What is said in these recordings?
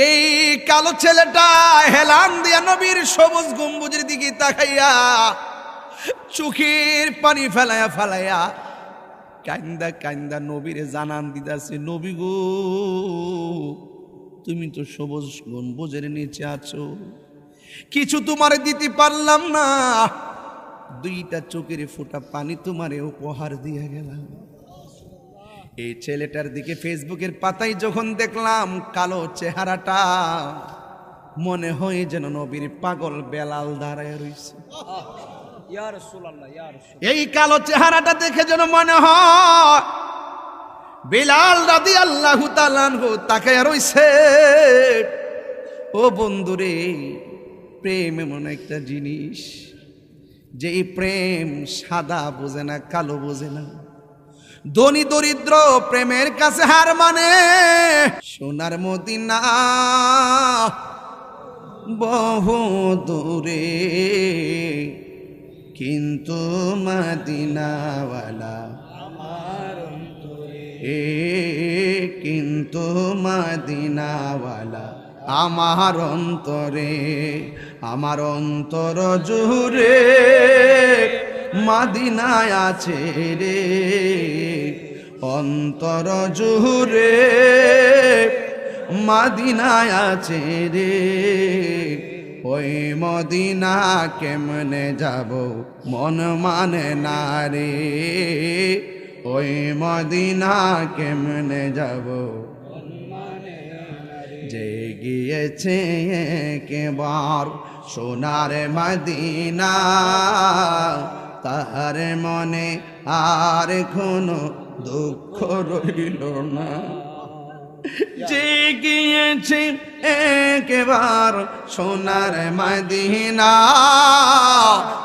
এই কালো ছেলেটা হেলান দিয়া নবীর সবুজ গম্বুজের দিকে তাকাইয়া চোখের পানি ফেলাইয়া ফেলাইয়া কান্দা কান্দা নবীরে জানান দিতেছে, নবী গো, তুমি তো সবুজ গম্বুজের নিচে আছো, কিছু তোমারে দিতে পারলাম না, দুইটা চোখের ফোঁটা পানি তোমারে উপহার দিয়ে গেলাম। এই ছেলেটার দিকে ফেসবুকের পাতায় যখন দেখলাম কালো চেহারাটা, মনে হয় যেন নবীর পাগল বেলাল দাঁড়ায় রইছে। এই কালো চেহারাটা দেখে যেন মনে হয় বেলাল রাদিয়াল্লাহু তাআলা আনহু তাকায় রইছে। ও বন্ধুরে, প্রেম এমন একটা জিনিস যে এই প্রেম সাদা বোঝে না, কালো বোঝে না, ধনী দরিদ্র প্রেমের কাছে হার মানে। সোনার মদিনা বহু দূরে, কিন্তু মদিনাওয়ালা আমার অন্তরে, কিন্তু মদিনাওয়ালা আমার অন্তরে, আমার অন্তর জুড়ে মদিনায় আছে রে, অন্তর জুড়ে মদিনায় আছে রে। ওই মদিনা কেমনে যাব মন মানে না রে, ওই মদিনা কেমনে যাব যে গিয়েছে একবার সোনার মদিনা, তাহার মনে আর কোনো দুঃখ রইল না। যে গিয়েছে একবার সোনার মদিনা,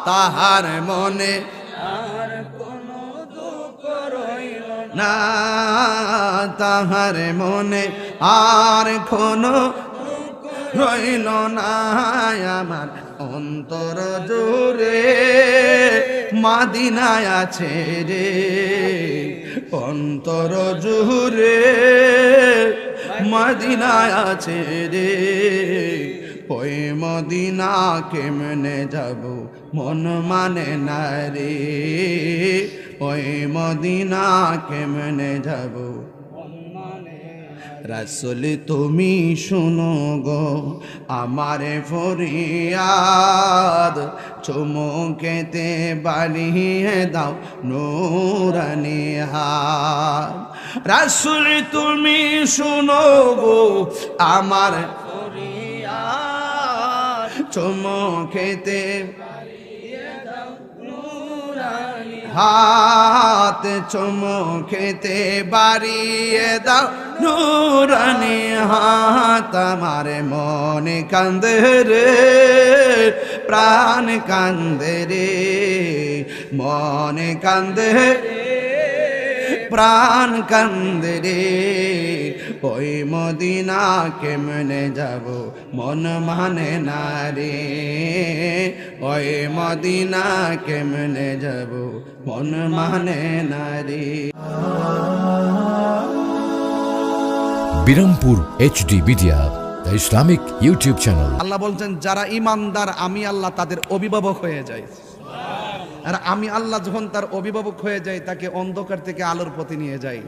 তাহার মনে আর কোনো দুঃখ রইল না, তাহার মনে আর কোনো দুঃখ রইল না। আমার অন্তর জুড়ে মদিনায় আছে রে, অন্তর জুড়ে মদিনায় আছে রে। ওই মদিনা কেমনে যাব মন মানে না রে, ওই মদিনা কেমনে যাব। রাসূল তুমি শুনো গো আমার ফরিয়াদ, চুমুকেতে বাড়িয়ে দাও নূরানি হাত। রাসূল তুমি শুনো গো আমার ফরিয়াদ, চুমুকেতে বাড়িয়ে দাও নূরানি হাত, চুমুকেতে বাড়িয়ে দাও নূরানি হাত। আমার মনে কান্দে রে, প্রাণ কান্দে রে, মনে কান্দে প্রাণ কান্দে রে। ওই মদিনা কেমনে যাব মন মানে না রে, ওই মদিনা কেমনে যাব মন মানে না রে। Birampur HD media, the Islamic YouTube channel. Allah বলছেন যারা ইমানদার আমি আল্লাহ তাদের অভিভাবক হয়ে যাই, আর আমি আল্লাহ যখন তার অভিভাবক হয়ে যাই তাকে অন্ধকার থেকে আলোর পথে নিয়ে যাই।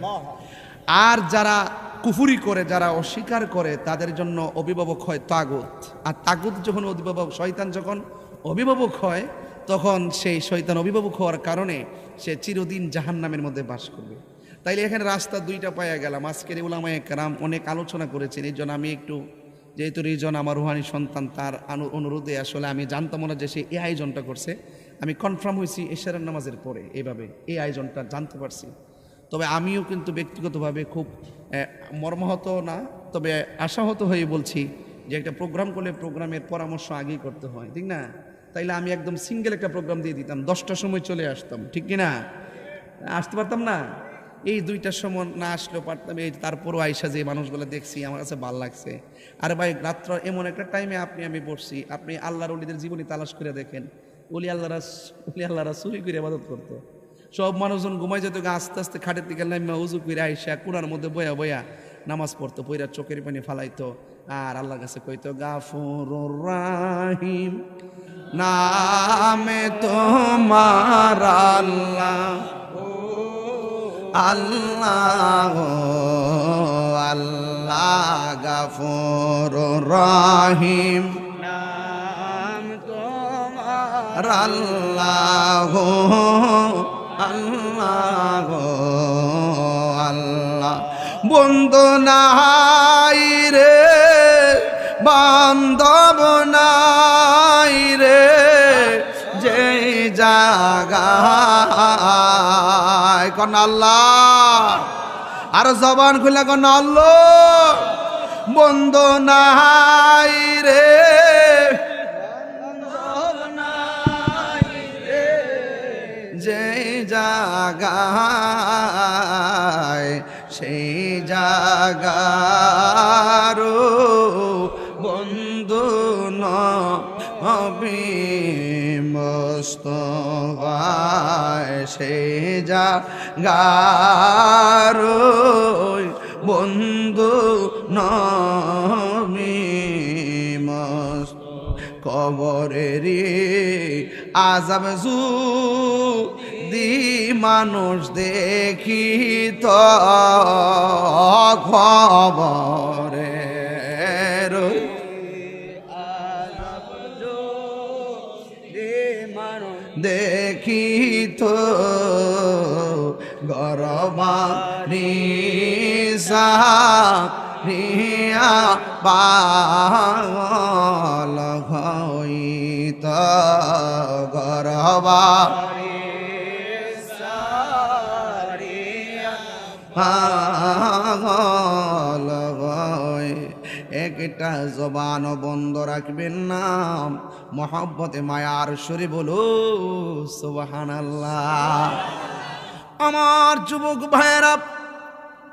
আর যারা কুফরি করে, যারা অস্বীকার করে, তাদের জন্য অভিভাবক হয় তাগুত। আর তাগুত যখন অভিভাবক, শয়তান যখন অভিভাবক হয়, তখন সেই শয়তান অভিভাবক হওয়ার কারণে সে চিরদিন জাহান্নামের মধ্যে বাস করবে। তাইলে এখানে রাস্তা দুইটা পাইয়া গেলাম। আজকের উলামায়ে কেরাম অনেক আলোচনা করেছেন, এই জন্য আমি একটু, যেহেতু রিজন আমার রুহানি সন্তান, তার অনুরোধে আসলে আমি জানতাম না যে সে এই আয়োজনটা করছে। আমি কনফার্ম হয়েছি এশারের নামাজের পরে এইভাবে এই আয়োজনটা জানতে পারছি। তবে আমিও কিন্তু ব্যক্তিগতভাবে খুব মর্মাহত না, তবে আশাহত হয়ে বলছি যে একটা প্রোগ্রাম করলে প্রোগ্রামের পরামর্শ আগেই করতে হয়, ঠিক না? তাইলে আমি একদম সিঙ্গেল একটা প্রোগ্রাম দিয়ে দিতাম, 10টার সময় চলে আসতাম, ঠিক কিনা? আসতে পারতাম না? এই 2টার সময় না আসলেও পারতাম। এই তারপরও আয়সা যে মানুষগুলো দেখছি আমার কাছে ভালো লাগছে। আরে ভাই, রাত্র এমন একটা টাইমে আমি বসছি, আপনি আল্লাহর ওলিদের জীবনী তালাশ করে দেখেন, ওলি আল্লাহরা চুরি করে ইবাদত করতো। সব মানুষজন ঘুমাই যেত, আস্তে আস্তে খাটের দিকে নাইমা উজু করে আইসা কোরআনের মধ্যে বয়া বয়া নামাজ পড়তো, পইরা চোখের পানি ফালাইতো, আর আল্লাহর কাছে কইতো গাফুরুর রাহিম, নামে তোমার আল্লাহ আল্লাহ আল্লাহ গাফুরুর রাহিম, নাম তোমার আল্লাহ আল্লাহ আল্লাহ। বন্ধু নাই রে বান্ধব নাই রে, যে জাগায় কোন আল্লাহ, আর জবান খুলে কোন আল্লাহ। বন্ধু নাই রে যে জাগায়, সেই জাগারো বন্ধু নবী মুস্তাফায়, সেই জাগারো বন্ধু নবী মুস্তাফা। কবরেরি আযাব যদি মানুষ দেখিত খবরের দেখিত গরবানি সারিয়া পাগল হইত গরবানি সারিয়া পাগল হয়। একটা জবান বন্ধ রাখবেন না, মহব্বতে মায়ার সুরে বলো সুবহানাল্লাহ। আমার যুবক ভাইয়েরা,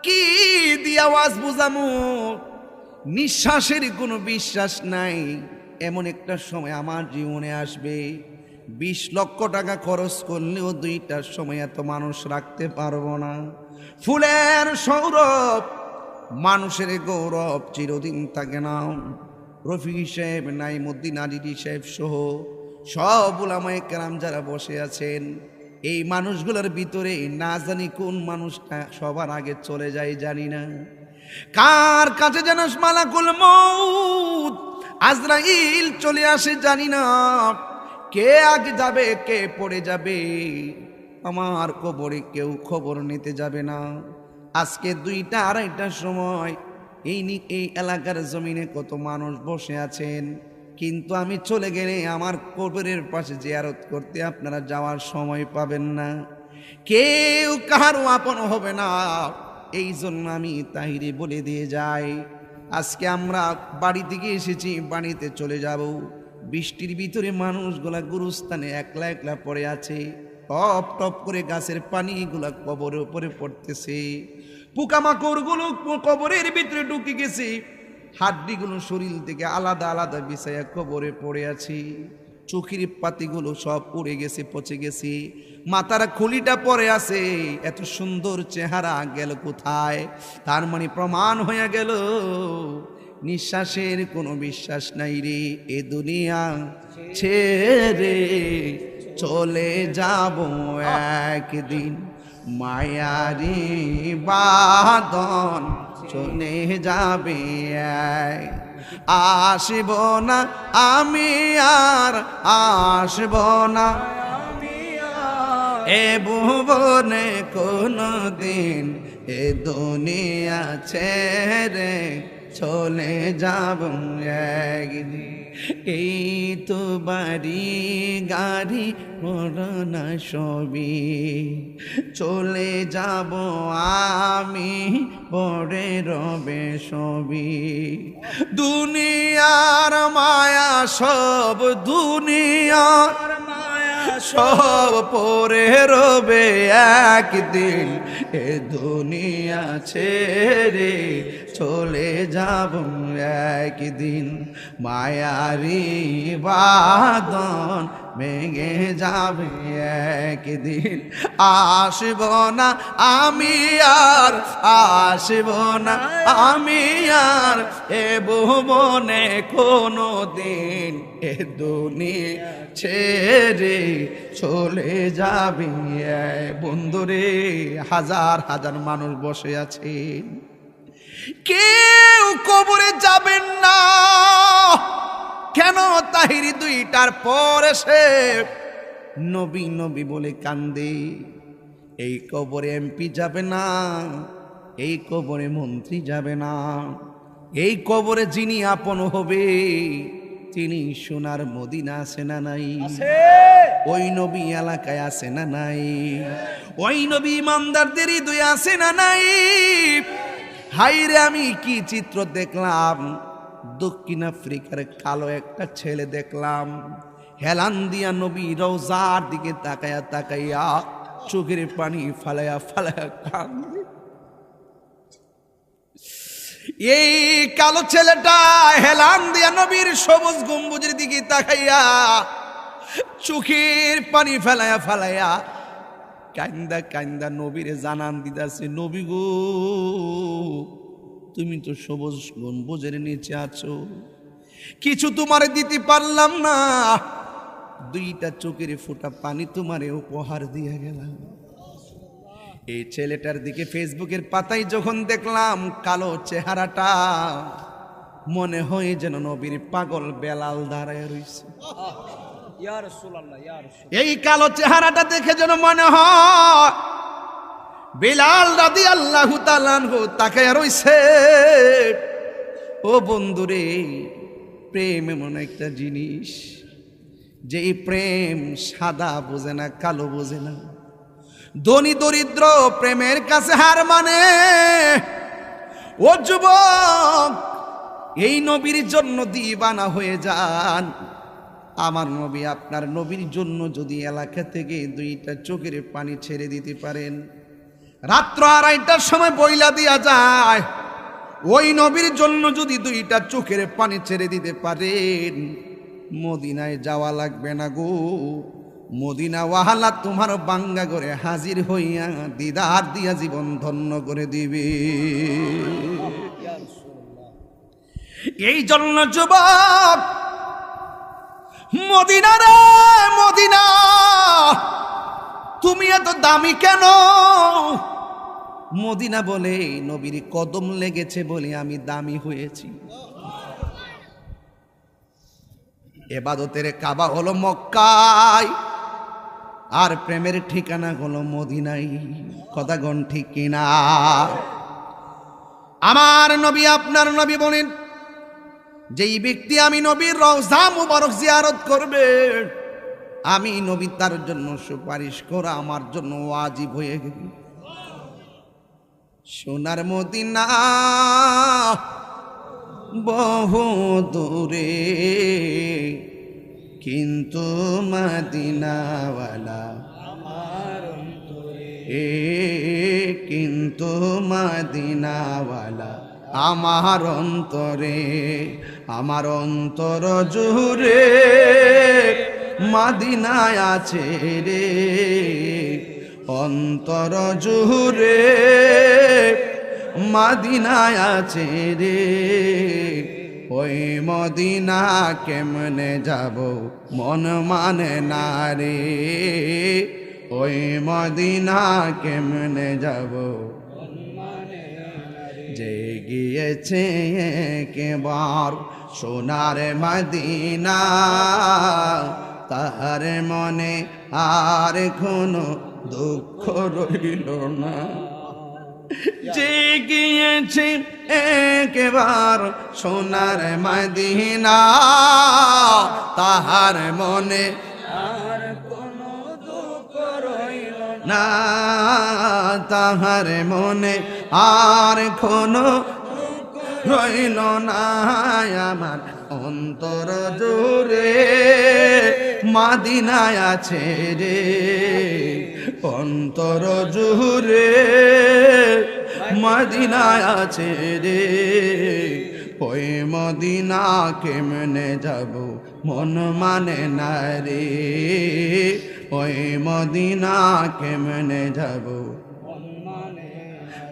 কি দিয়ে আওয়াজ বুঝামু? নিঃশ্বাসের কোনো বিশ্বাস নাই। এমন একটা সময় আমার জীবনে আসবে, 20 লক্ষ টাকা খরচ করলেও 2টার সময় এত মানুষ রাখতে পারবো না। ফুলের সৌরভ, মানুষের গৌরব চিরদিন থাকে না। রফিক সাহেব, নাইমুদ্দিন আলিরি সাহেব সহ সব উলামায়ে কেরাম যারা বসে আছেন, এই মানুষগুলোর ভিতরে না জানি কোন মানুষটা সবার আগে চলে যায় জানি না। কার কাছে যেন মালাকুল মউত আজরাইল চলে আসে জানি না। কে আগে যাবে, কে পড়ে যাবে, আমার কবরে কেউ খবর নিতে যাবে না। আজকে 2টা 2:30টার সময় এই এলাকার জমিনে কত মানুষ বসে আছেন, কিন্তু আমি চলে গেলে আমার কবরের পাশে জিয়ারত করতে আপনারা যাওয়ার সময় পাবেন না। কেউ কারো আপন হবে না। এই জন্য আমি তাহিরে বলে দিয়ে যাই, আজকে আমরা বাড়ি থেকে এসেছি, বাড়িতে চলে যাব। বৃষ্টির ভিতরে মানুষগুলা গুরুস্থানে একলা একলা পড়ে আছে। টপ টপ করে গাছের পানিগুলা কবরের উপরে পড়তেছে। পোকামাকড়গুলো কবরের ভিতরে ঢুকে গেছে। হাড্ডিগুলো শরীর থেকে আলাদা আলাদা বিছায়া কবরে পড়ে আছে। চোখের পাতিগুলো সব পড়ে গেছে, পচে গেছে। মাথার খুলিটা পড়ে আছে। এত সুন্দর চেহারা গেল কোথায়? তার মানে প্রমাণ হয়ে গেল নিঃশ্বাসের কোনো বিশ্বাস নাই রে। এ দুনিয়া ছেড়ে চলে যাব একদিন, মায়ারি বাঁধন চলে যাবে। আসব না আমি আর আসব না এ ভুবনে কোনো দিন, এ দুনিয়া ছেড়ে চলে যাব একদিন। এই তো বাড়ি গাড়ি করোনা সবই, চলে যাব আমি পরে রবে সবই। দুনিয়ার মায়া সব, দুনিয়ার মায়া সব পরে রবে একদিন, এ দুনিয়া ছেড়ে চলে যাব একদিন, মায়ারি বাঁধন ভেঙে যাবে একদিন। আসব না আমি আর, আসব না আমি আর এ ভুবনে কোনো দিন, এ দুনিয়া ছেড়ে চলে যাবে। বন্ধুরে, হাজার হাজার মানুষ বসে আছেন, কেউ কবরে যাবেন না। কেন? তাহিরি 2টার পর এসে নবী নবী বলে কান্দে। এই কবরে এমপি যাবে না, এই কবরে মন্ত্রী যাবে না, এই কবরে যিনি আপন হবে তিনি সোনার মদিনা আছে না নাই? ওই নবী এলাকায় আছে না নাই? ওই নবী ইমানদারদের হৃদয়ে আছে না নাই? হাইরে, আমি কি চিত্র দেখলাম! দক্ষিণ আফ্রিকার কালো একটা ছেলে দেখলাম, হেলান দিয়া নবী রওজার দিকে তাকায়া তাকাইয়া চোখের পানি ফালায়া ফালায়া কান্দে। এই কালো ছেলেটা হেলান দিয়া নবীর সবুজ গম্বুজের দিকে তাকাইয়া চোখের পানি ফেলায়া ফালায়া কান্দা কান্দা নবীরে জানান দিতেছে, নবী গো, তুমি তো সবুজ গম্বুজের নিচে আছো, কিছু তোমারে দিতে পারলাম না, 2টা চোখের ফোঁটা পানি তোমারে উপহার দিয়ে গেলাম। এই ছেলেটার দিকে ফেসবুকের পাতায় যখন দেখলাম কালো চেহারাটা, মনে হয় যেন নবীর পাগল বেলাল দাঁড়ায় রইছে। এই কালো চেহারাটা দেখে যেন মনে হয় বেলাল রাদিয়াল্লাহু তাআলা আনহু তাকায় রইছে। ও বন্ধুরে, প্রেম এমন একটা জিনিস, যে প্রেম সাদা বোঝে না, কালো বোঝে না, ধনী দরিদ্র প্রেমের কাছে হার মানে। ও যুবক, এই নবীর জন্য দিবানা হয়ে যান। আমার নবী, আপনার নবীর জন্য যদি এলাকা থেকে 2টা চোখের পানি ছেড়ে দিতে পারেন, রাত্র 2:30টার সময় বইলা দিয়া যায়, ওই নবীর জন্য যদি 2টা চোখের পানি ছেড়ে দিতে পারেন, মদিনায় যাওয়া লাগবে না গো। মদিনা ওয়াহালা তোমার বাঙ্গা করে হাজির হইয়া দিদার দিয়া জীবন ধন্য করে দিবে। এই জন্য যুবক, মদিনা রে মদিনা, তুমি এত দামি কেন? মদিনা বলে নবীর কদম লেগেছে বলে আমি দামি হয়েছি। ইবাদতের কাবা হলো মক্কায়, আর প্রেমের ঠিকানা হলো মদিনায়। কথা গণ ঠিক কিনা? আমার নবী, আপনার নবী বলেন, যেই ব্যক্তি আমি নবীর রওজা মুবারক জিয়ারত করবে, আমি নবী তার জন্য সুপারিশ করা আমার জন্য ওয়াজিব হয়ে গেল। সোনার মদিনা বহু দূরে, কিন্তু মদিনাওয়ালা আমার অন্তরে, কিন্তু মদিনাওয়ালা আমার অন্তরে, আমার অন্তর জুড়ে মদিনায় আছে রে, অন্তর জুড়ে মদিনায় আছে রে। ওই মদিনা কেমনে যাব মন মানে না রে, ওই মদিনা কেমনে যাব। যে গিয়েছে একবার সোনার মদিনা, তার মনে আর কোনো দুঃখ রইল না। যে গিয়েছে একবার সোনার মদিনা, তাহার মনে আর কোনো দুঃখ রইল না, তাহার মনে আর কোনো দুঃখ রইল না। আমার অন্তর জুড়ে মদিনায় আছে রে, অন্তর জুড়ে মদিনায় আছে রে ওই মদিনা কেমনে যাব মন মানে না রে ওই মদিনা কেমনে যাব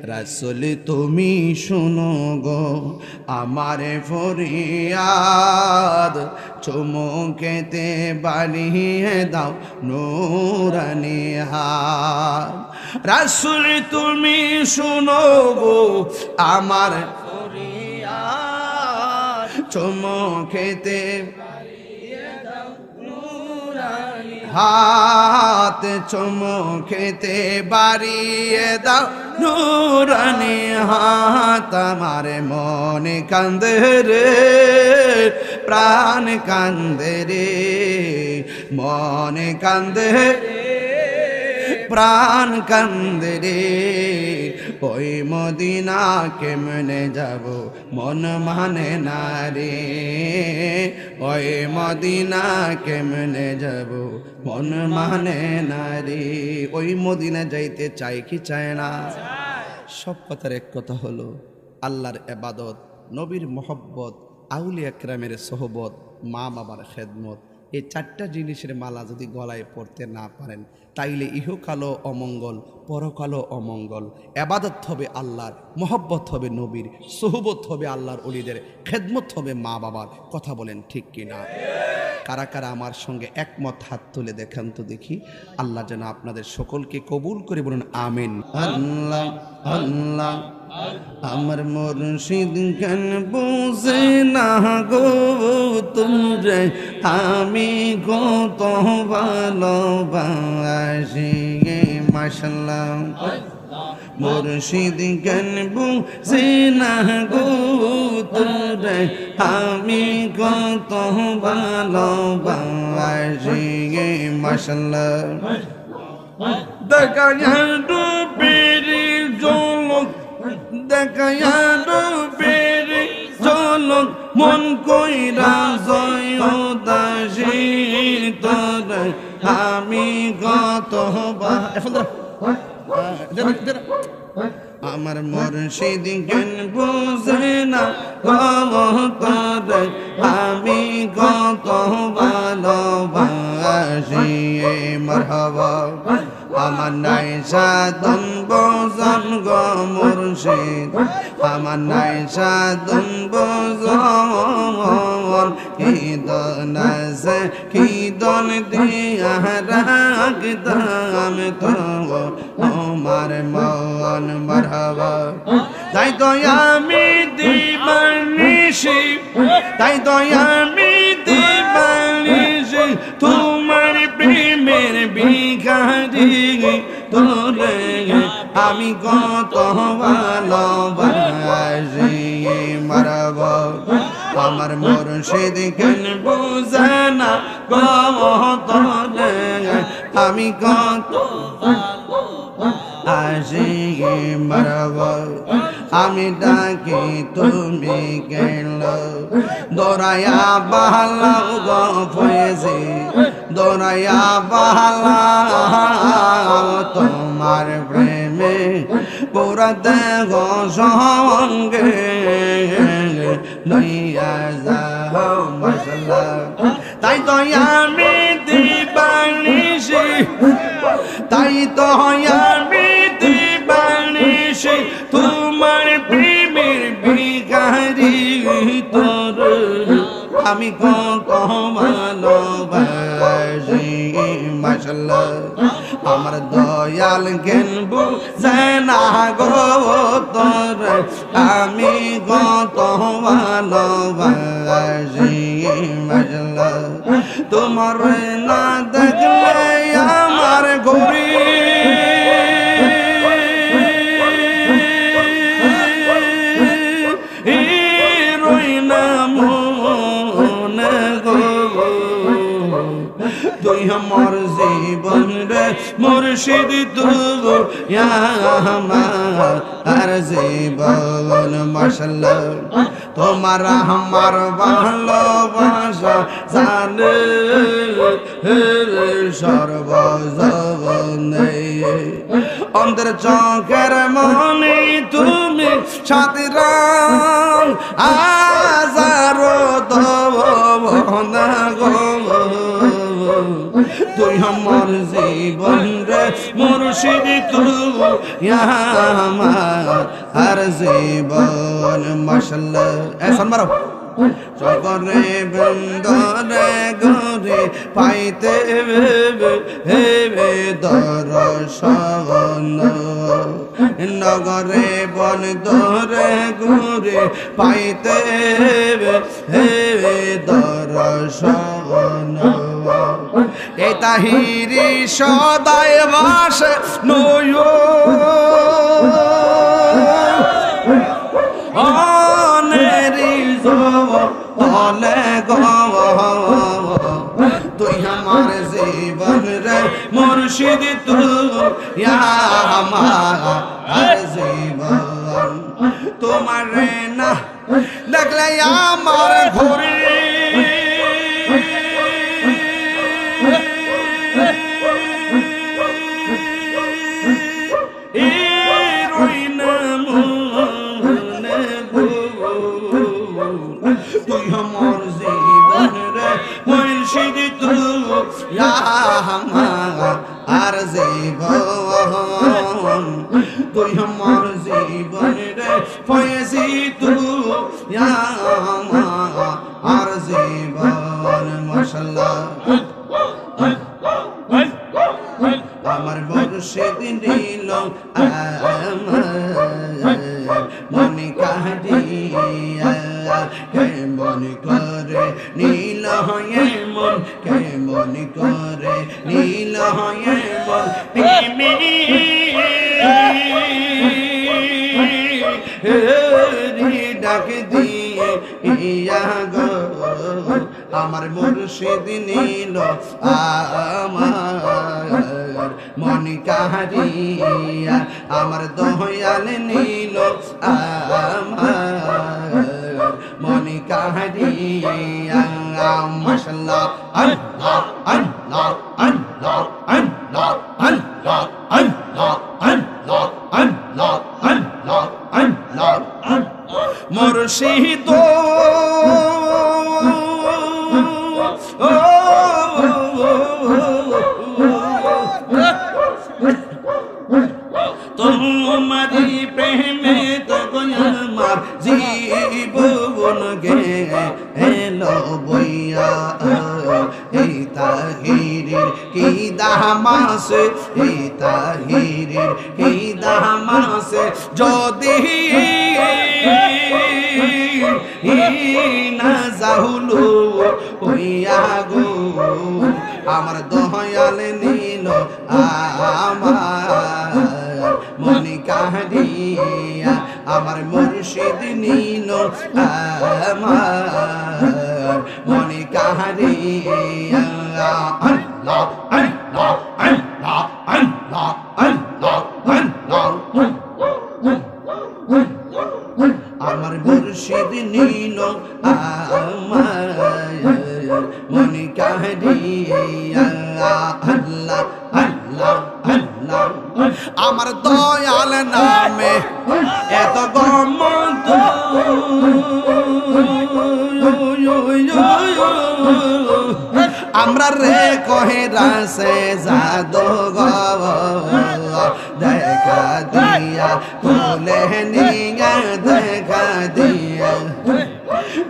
রাসূল তুমি শুনো গো আমারে ফরিয়াদ চুমুকেতে বানিয়ে দাও নূরানি হাত রাসূল তুমি শুনো গো আমার ফরিয়াদ চুমুকেতে হাত চুমুকেতে বাড়িয়ে দাও নূরানি হাত আমার মনে কান্দে রে প্রাণ কান্দে রে মনে কান্দে প্রাণ কান্দে রে ওই মদিনা কেমনে যাব মন মানে না রে ওই মদিনা কেমনে যাব মন মানে না রে ওই মদিনা যাইতে চাই কি চায় না সব কথার এক কথা হলো আল্লাহর ইবাদত নবীর মহব্বত আউলিয়া কেরামের সোহবত মা বাবার খেদমত এই চারটা জিনিসের মালা যদি গলায় পড়তে না পারেন তাইলে ইহকালও অমঙ্গল পরকালও অমঙ্গল ইবাদত হবে আল্লাহর মহব্বত হবে নবীর সোহবত হবে আল্লাহর ওলিদের খেদমত হবে মা বাবার কথা বলেন ঠিক কিনা কারা কারা আমার সঙ্গে একমত হাত তুলে দেখান তো দেখি আল্লাহ যেন আপনাদের সকলকে কবুল করে বলুন আমিন আল্লাহ আল্লাহ আমার মুর্শিদ কেন বুঝে না গো তোমরে আমি কত ভালোবাসি মাশাআল্লাহ মুর্শিদ কেন বুঝে না গো তোমরে আমি কত ভালোবাসি মাশাআল্লাহ দেখা ডুবেরি জলক দেখা ডুবেরি জলক মন কইরা জয় দাসী তোর আমি কত আমার মুর্শিদ কেন বুঝে না তোর আমি কত ভালোবাসি মারহাবা আমার নাই সাধন বজন গো মুর্শিদ আমার নাই সাধন বজন কীর্তন আছে কীর্তন দিয়া রাখতাম তো আমার মন মারহাবা তাই তো আমি দিবানিশি তাই তো আমি দিবানিশি তোমার প্রেমের ভিখারি তোরে আমি কত ভালোবাসি মারহাবা আমার মুর্শিদ কেন বুঝে না কত আমি কত আসি মারহাবা আমি ডাকি তুমি গেল দৌড়াইয়া বাহালাও গো ফয়েছি দৌড়াইয়া বাহালাও তোমার প্রেমে পুরা দেহ সঙ্গে লইয়া যাও মাশাআল্লাহ তাই তো আমি দিবানিশি তাই তো আমি দিবানিশি তোমার প্রেমের ভিখারি তোর আমি কত ভালোবাসি মাশাআল্লাহ আমার দয়াল জ্ঞান বুঝে না গো তোর আমি কত ভালোবাসি মাশাআল্লাহ তোমার না দেখলে আমার গরি তুই আমার জীবন রে মুর্শিদ তুই আমার জীবন মাশাআল্লাহ তোমার আমার ভালোবাসা জানে সর্বজনে অন্ধের চোখের মনি তুমি সাথী রাম আজারো দোনা গো তুই আমার জীবন রে মুর্শিদ তুই আমার জীবন মাশাআল্লাহ এসন মারো চকরে বন্দরে গরে পাইতে হেবে দর্শন নগরে বন্দরে গরে পাইতে হেবে দর্শন এ তাহিরি সদায় বাসে নয় তলে তুই আমার জীবন রে মুর্শিদ তুই আমার জীবন তোমার না দেখলে আমার ঘরে তুই আমার জীবন রে মুর্শিদ তুই আমার জীবন তুই আমার জীবন রে ফয়েজি তুই আমার জীবন মাশাআল্লাহ আমার মুর্শিদ নীল মনে কাহিয়া কেমন করে নীল হয়ে মন কেমন করে নীল হয়ে মন ডাক দিয়ে ইয়া গো আমার মুর্শিদ নীল আমার মন কাহিয়া আমার দয়াল নীল আমার মন কাহিয়া মাশাআল্লাহ আল্লাহ আল্লাহ আল্লাহ আল্লাহ আল্লাহ আল্লাহ আল্লাহ আল্লাহ আল্লাহ আল্লাহ মুর্শিদ তোমারি প্রেমে তো আমার জীবন গে হেলো বইয়া এই তাহিরের কি দামাসে এই তাহিরের কি দামাসে যদি না যাহুলো হইয়া গো আমার দয়াল নীল আমার মনে কাহিয়া আমার মুর্শিদ নীল আমার মনে কাহিয়া আল্লাহ আল্লাহ আল্লাহ আল্লাহ আল্লাহ আল্লাহ আমার মুর্শিদ নীল আমার মনে কাহিয়া আল্লাহ আল্লাহ আল্লাহ আমার দয়াল নামে এত গমত আমরা রে কহে রাসে জাদু গো দেখা দিয়া তুলে নিয়া দেখা দিয়া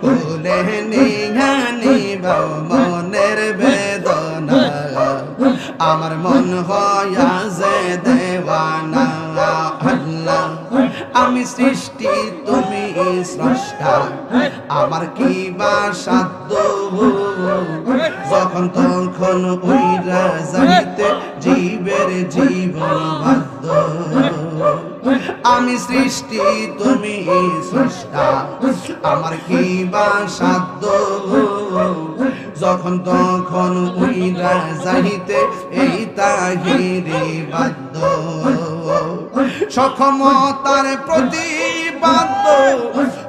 তুলে নিয়া নিব মনের বেদনা আমার মন হয়া যে দেওয়ানা আল্লাহ আমি সৃষ্টি তুমি স্রষ্টা আমার কি বা সাধ্য যখন তখন উইরা যাইতে জীবের জীবন বাধ্য আমি সৃষ্টি তুমি স্রষ্টা আমার কি বা সাধ্য যখন তখন উইরা যাইতে এই তাহিরে বাধ্য সক্ষমতার প্রতিবাদ্য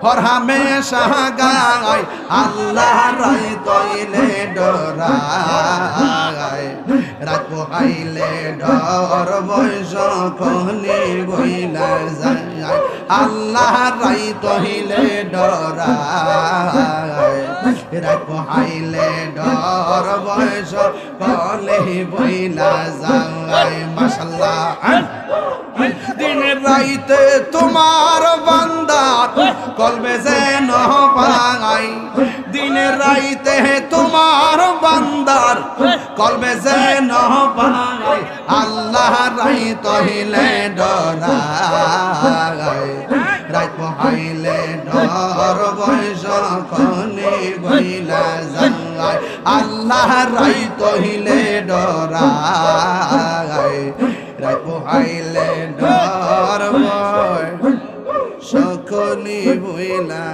হর হামেশা গায় আল্লাহ রায় তৈলে ডরায় রাত পোহাইলে ডর বয়স কনে বইলা যায় আল্লাহ রাই তহিলে ডরায় রাত পোহাইলে ডর বয়স কনে বইলা যায় মাশাআল্লাহ দিনের রাইতে তোমার বান্দার কলবে যেন পাই দিনের রাইতে তোমার বান্দার কলবে যেন পাই আল্লাহ রাই তহিলে ডরাই রাত পোহাইলে ডর বয়স কনে বইলা যায় আল্লাহ রাই তহিলে ডরাই রাত পোহাইলে ডর ভয় সকলে বইলা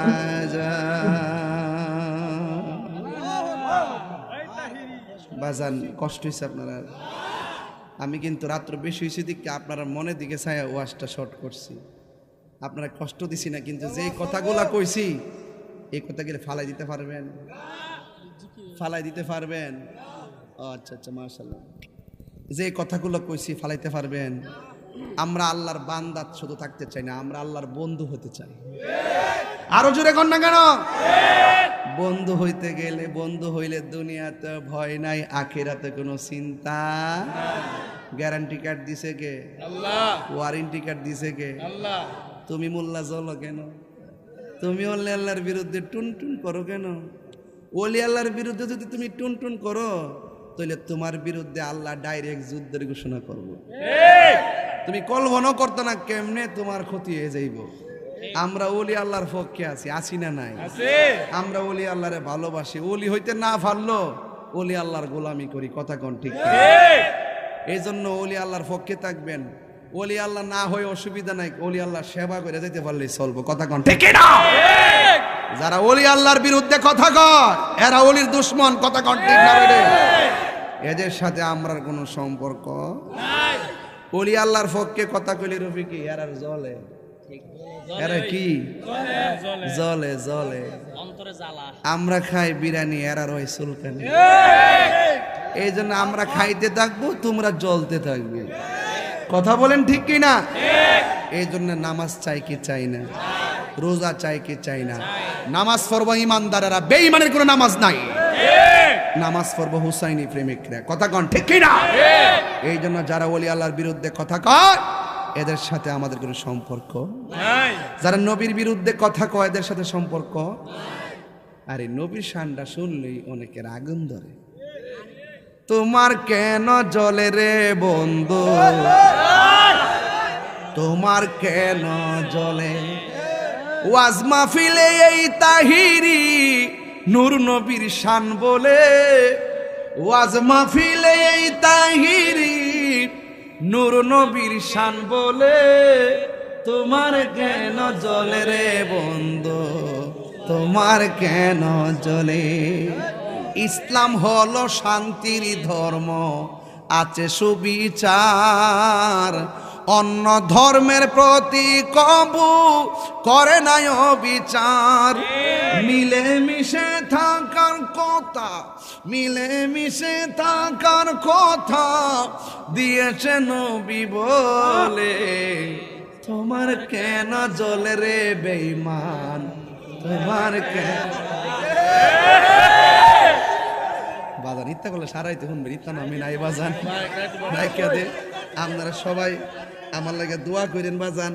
বাজান কষ্ট হয়েছে আপনারা আমি কিন্তু রাত্র বেশি হয়েছে দিকে আপনারা মনের দিকে ছায়া ওয়াজটা শর্ট করছি আপনারা কষ্ট দিছি না কিন্তু যে কথাগুলা কইছি এই কথাগুলো ফালাই দিতে পারবেন ফালাই দিতে পারবেন ও আচ্ছা আচ্ছা মাশাআল্লাহ যে কথাগুলো কইছি ফালাইতে পারবেন আমরা আল্লাহর বান্দা শুধু থাকতে চাই না আমরা আল্লাহর বন্ধু হতে চাই আরো জোরে কর না কেন বন্ধু হইতে গেলে বন্ধু হইলে দুনিয়াতে ভয় নাই আখিরাতে কোনো চিন্তা গ্যারান্টি কার্ড দিছে কে আল্লাহ ওয়ারেন্টি কার্ড দিছে কে আল্লাহ তুমি মোল্লা জ্বলো কেন তুমি ওলি আল্লাহর বিরুদ্ধে টুনটুন করো কেন ওলি আল্লাহর বিরুদ্ধে যদি তুমি টুনটুন করো তাহলে তোমার বিরুদ্ধে আল্লাহ ডাইরেক্ট যুদ্ধের ঘোষণা করবো তুমি কল্পনাও করতো না কেমনে তোমার ক্ষতি হয়ে যাইব আমরা ওলি আল্লাহর পক্ষে আছি আসি না নাই আমরা ওলি আল্লাহরে ভালোবাসি ওলি হইতে না পারলো ওলি আল্লাহর গোলামি করি কথা কোন ঠিক এই জন্য ওলি আল্লাহর পক্ষে থাকবেন ওলি আল্লাহ না হয়ে অসুবিধা নাই ওলি আল্লাহ সেবা করে যেতে পারলে চলবো কথা কোন ঠিক না যারা ওলি আল্লাহর বিরুদ্ধে কথা কয় এরা ওলির দুশমন কথা কোন ঠিক না রে এদের সাথে আমরার কোনো সম্পর্ক নাই ওলি আল্লাহর পক্ষে কথা কইলে রবি কি এরা জ্বলে এরা কি জ্বলে জ্বলে অন্তরে জ্বালা আমরা খাই বিরিয়ানি এরা রয় সুলকানি এই জন্য আমরা খাইতে থাকবো তোমরা জ্বলতে থাকবে কথা বলেন ঠিক কি না এই জন্য নামাজ চাই কি চাই না রোজা চাই কি চাই না নামাজ পড়বো ইমানদারেরা বেঈমানের কোনো নামাজ নাই নামাজ পড়বো হুসাইনি প্রেমিকরা কথা কন ঠিক কি না এই জন্য যারা ওলি আল্লাহর বিরুদ্ধে কথা কয় এদের সাথে আমাদের কোনো সম্পর্ক নাই যারা নবীর বিরুদ্ধে কথা কয় এদের সাথে সম্পর্ক আরে নবীর শানটা শুনলেই অনেকের আগুন ধরে তোমার কেন জ্বলে রে বন্ধু তোমার কেন জ্বলে ওয়াজ মাহফিলে এই তাহিরি নূর নবীর শান বলে ওয়াজ মাহফিলে এই তাহিরি নূর নবীর শান বলে তোমার কেন জ্বলে রে বন্ধু তোমার কেন জ্বলে ইসলাম হলো শান্তির ধর্ম আছে সুবিচার অন্য ধর্মের প্রতি কবু করে নাই বিচার মিলে মিশে থাকার কথা মিলে মিশে থাকার কথা দিয়েছে নবী বলে তোমার কেন জ্বলে রে বেঈমান তোমার কেন বাজান ইত্যা করলে সারাইতে শুনবেন ইত্যা আমি নাই বাজান আপনারা সবাই আমার লাগে দোয়া করেন বাজান